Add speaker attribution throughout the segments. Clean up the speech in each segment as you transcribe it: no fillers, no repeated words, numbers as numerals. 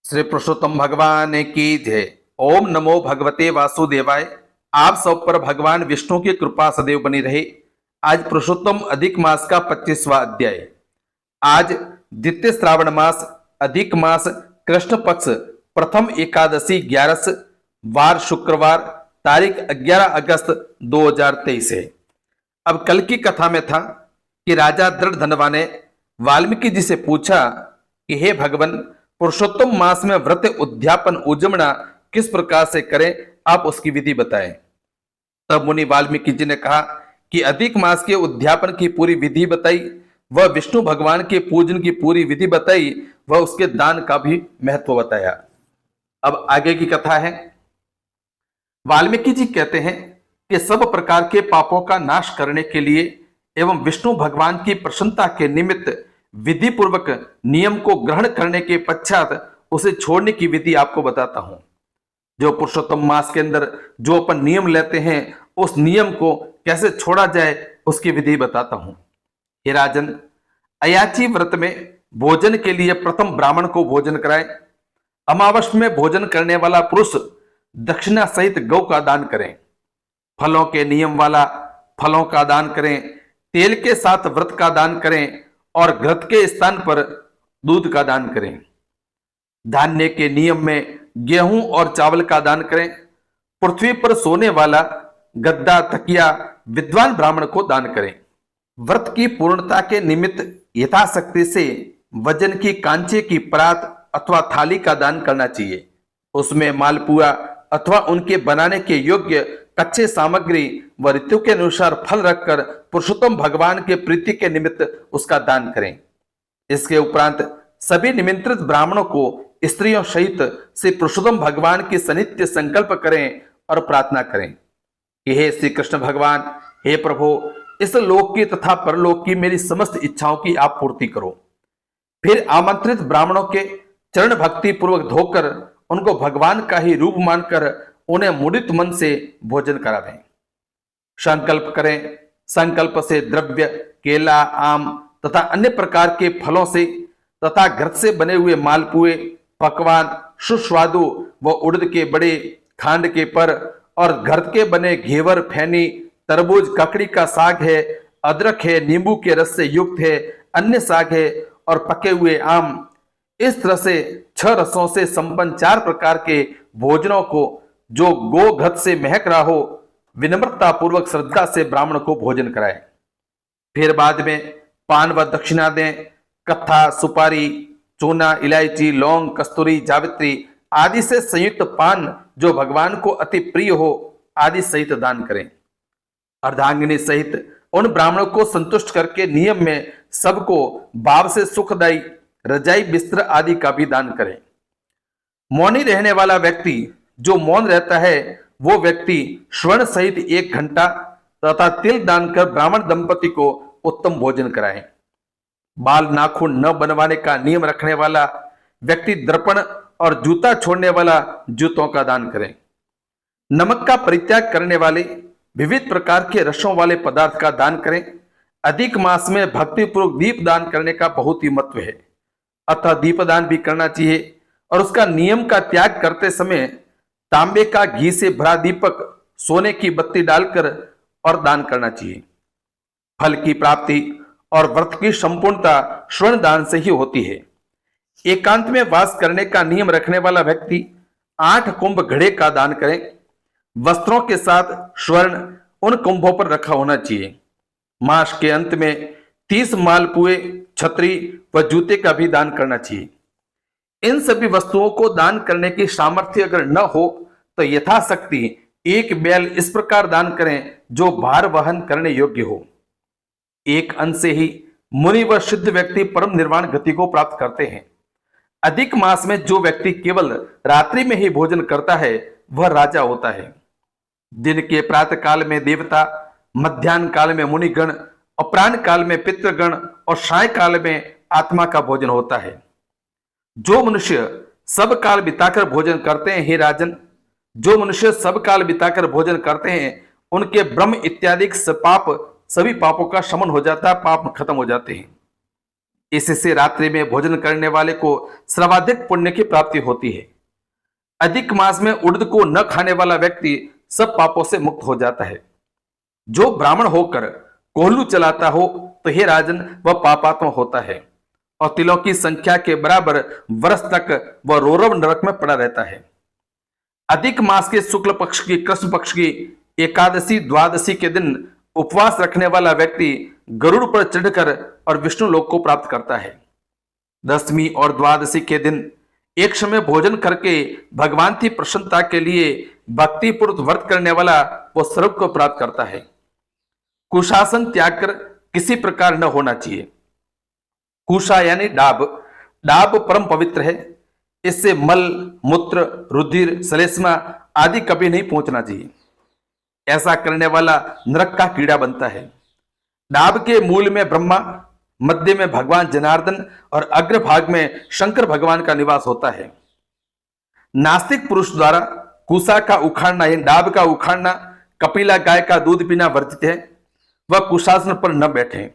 Speaker 1: श्री पुरुषोत्तम भगवान की जय। ओम नमो भगवते वासुदेवाय। आप सब पर भगवान विष्णु की कृपा सदैव बनी रहे। आज पुरुषोत्तम अधिक मास का 25वां अध्याय। आज द्वितीय श्रावण मास अधिक मास कृष्ण पक्ष प्रथम एकादशी 11 वार शुक्रवार तारीख 11 अगस्त 2023 है। अब कल की कथा में था कि राजा दृढ़धनवा ने वाल्मीकि जी से पूछा कि हे भगवान, पुरुषोत्तम मास में व्रत उद्यापन उजमना किस प्रकार से करें, आप उसकी विधि बताएं। तब मुनि वाल्मीकि जी ने कहा कि अधिक मास के उद्यापन की पूरी विधि बताई, वह विष्णु भगवान के पूजन की पूरी विधि बताई, वह उसके दान का भी महत्व बताया। अब आगे की कथा है। वाल्मीकि जी कहते हैं कि सब प्रकार के पापों का नाश करने के लिए एवं विष्णु भगवान की प्रसन्नता के निमित्त विधि पूर्वक नियम को ग्रहण करने के पश्चात उसे छोड़ने की विधि आपको बताता हूं। जो पुरुषोत्तम मास के अंदर जो अपन नियम लेते हैं, उस नियम को कैसे छोड़ा जाए उसकी विधि बताता हूं। हे राजन, अयाची व्रत में भोजन के लिए प्रथम ब्राह्मण को भोजन कराए। अमावस में भोजन करने वाला पुरुष दक्षिणा सहित गौ का दान करें। फलों के नियम वाला फलों का दान करें। तेल के साथ व्रत का दान करें और घृत के स्थान पर दूध का दान करें। धान्य के नियम में गेहूं और चावल का दान करें। पृथ्वी पर सोने वाला गद्दा तकिया विद्वान ब्राह्मण को दान करें। व्रत की पूर्णता के निमित्त यथाशक्ति से वजन की कांचे की परात अथवा थाली का दान करना चाहिए। उसमें मालपुआ अथवा उनके बनाने के योग्य कच्चे सामग्री व ऋतु के अनुसार फल रखकर पुरुषोत्तम भगवान के प्रीति के निमित्त उसका दान करें। इसके उपरांत सभी निमंत्रित ब्राह्मणों को स्त्रियों सहित श्री पुरुषोत्तम भगवान की सनित्य संकल्प करें और प्रार्थना करें कि हे श्री कृष्ण भगवान, हे प्रभु, इस लोक की तथा परलोक की मेरी समस्त इच्छाओं की आप पूर्ति करो। फिर आमंत्रित ब्राह्मणों के चरण भक्ति पूर्वक धोकर उनको भगवान का ही रूप मानकर उन्हें मुदित मन से भोजन करावें। संकल्प करें। संकल्प से द्रव्य केला, आम तथा अन्य प्रकार के फलों से तथा घृत से बने हुए मालपुए, पकवान, सुस्वादु व उड़द के बड़े, खांड के पर और घृत के बने घेवर, फैनी, तरबूज, ककड़ी का साग है, अदरक है, नींबू के रस से युक्त है, अन्य साग है और पके हुए आम, इस तरह से 6 रसों से संपन्न 4 प्रकार के भोजनों को जो गो घृत से महक रहा हो, विनम्रता पूर्वक श्रद्धा से ब्राह्मण को भोजन कराए। फिर बाद में पान व दक्षिणा दें। कत्था, सुपारी, चूना, इलायची, लौंग, कस्तूरी, जावित्री आदि से संयुक्त पान जो भगवान को अति प्रिय हो आदि सहित दान करें। अर्धांगिनी सहित उन ब्राह्मणों को संतुष्ट करके नियम में सबको भाव से सुखदायी रजाई, बिस्तर आदि का भी दान करें। मौनी रहने वाला व्यक्ति जो मौन रहता है, वो व्यक्ति स्वर्ण सहित 1 घंटा तथा तिल दान कर ब्राह्मण दंपति को उत्तम भोजन कराएं। बाल नाखून न बनवाने का नियम रखने वाला व्यक्ति दर्पण और जूता छोड़ने वाला जूतों का दान करें। नमक का परित्याग करने वाले विविध प्रकार के रसों वाले पदार्थ का दान करें। अधिक मास में भक्तिपूर्वक दीप दान करने का बहुत ही महत्व है, अतः दीपदान भी करना चाहिए और उसका नियम का त्याग करते समय तांबे का घी से भरा दीपक सोने की बत्ती डालकर और दान करना चाहिए। फल की प्राप्ति और व्रत की संपूर्णता स्वर्ण दान से ही होती है। एकांत में वास करने का नियम रखने वाला व्यक्ति 8 कुंभ घड़े का दान करें। वस्त्रों के साथ स्वर्ण उन कुंभों पर रखा होना चाहिए। मास के अंत में 30 मालपुए, छतरी व जूते का भी दान करना चाहिए। इन सभी वस्तुओं को दान करने की सामर्थ्य अगर न हो तो यथाशक्ति 1 बैल इस प्रकार दान करें जो भार वहन करने योग्य हो। 1 अन्न से ही मुनि व सिद्ध व्यक्ति परम निर्वाण गति को प्राप्त करते हैं। अधिक मास में जो व्यक्ति केवल रात्रि में ही भोजन करता है, वह राजा होता है। दिन के प्रातः काल में देवता, मध्याह्न काल में मुनिगण, अपराह्न काल में पितृगण और साय काल में आत्मा का भोजन होता है। जो मनुष्य सब काल बिताकर भोजन करते हैं, हे राजन, जो मनुष्य सब काल बिताकर भोजन करते हैं, उनके ब्रह्म इत्यादि सभी पापों का शमन हो जाता है, पाप खत्म हो जाते हैं। इससे रात्रि में भोजन करने वाले को सर्वाधिक पुण्य की प्राप्ति होती है। अधिक मास में उड़द को न खाने वाला व्यक्ति सब पापों से मुक्त हो जाता है। जो ब्राह्मण होकर कोल्हू चलाता हो तो हे राजन वह पापात्मा होता है और तिलों की संख्या के बराबर वर्ष तक वह रौरव नरक में पड़ा रहता है। अधिक मास के शुक्ल पक्ष की कृष्ण पक्ष की एकादशी द्वादशी के दिन उपवास रखने वाला व्यक्ति गरुड़ पर चढ़कर और विष्णु लोक को प्राप्त करता है। दसवीं और द्वादशी के दिन एक समय भोजन करके भगवान की प्रसन्नता के लिए भक्तिपूर्वक व्रत करने वाला वो स्वर्ग को प्राप्त करता है। कुशासन त्याग कर किसी प्रकार न होना चाहिए। कुशा यानी डाब, डाब परम पवित्र है। इससे मल मूत्र रुधिर श्लेष्मा आदि कभी नहीं पहुंचना चाहिए। ऐसा करने वाला नरक का कीड़ा बनता है। डाब के मूल में ब्रह्मा, मध्य में भगवान जनार्दन और अग्रभाग में शंकर भगवान का निवास होता है। नास्तिक पुरुष द्वारा कुशा का उखाड़ना यानी डाब का उखाड़ना, कपिला गाय का दूध पीना वर्जित है। वह कुशासन पर न बैठे,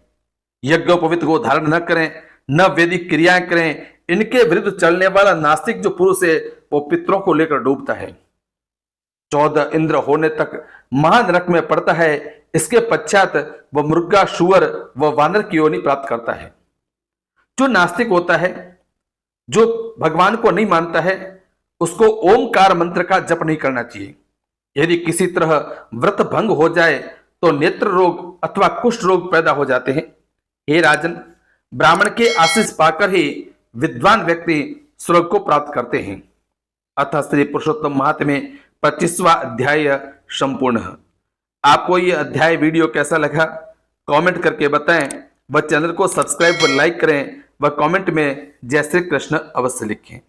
Speaker 1: यज्ञोपवीत को धारण न करें, न वैदिक क्रियाएं करें। इनके विरुद्ध चलने वाला नास्तिक जो पुरुष है वो पितरों को लेकर डूबता है। 14 इंद्र होने तक महानरक में पड़ता है। इसके पश्चात वह मृगा, शुअर व वानर की योनि प्राप्त करता है। जो नास्तिक होता है, जो भगवान को नहीं मानता है, उसको ओमकार मंत्र का जप नहीं करना चाहिए। यदि किसी तरह व्रत भंग हो जाए तो नेत्र रोग अथवा कुष्ठ रोग पैदा हो जाते हैं। हे राजन, ब्राह्मण के आशीष पाकर ही विद्वान व्यक्ति स्वर्ग को प्राप्त करते हैं। अतः श्री पुरुषोत्तम महात्म्य 25वां अध्याय संपूर्ण। आपको ये अध्याय वीडियो कैसा लगा कमेंट करके बताएं व चैनल को सब्सक्राइब व लाइक करें व कमेंट में जय श्री कृष्ण अवश्य लिखें।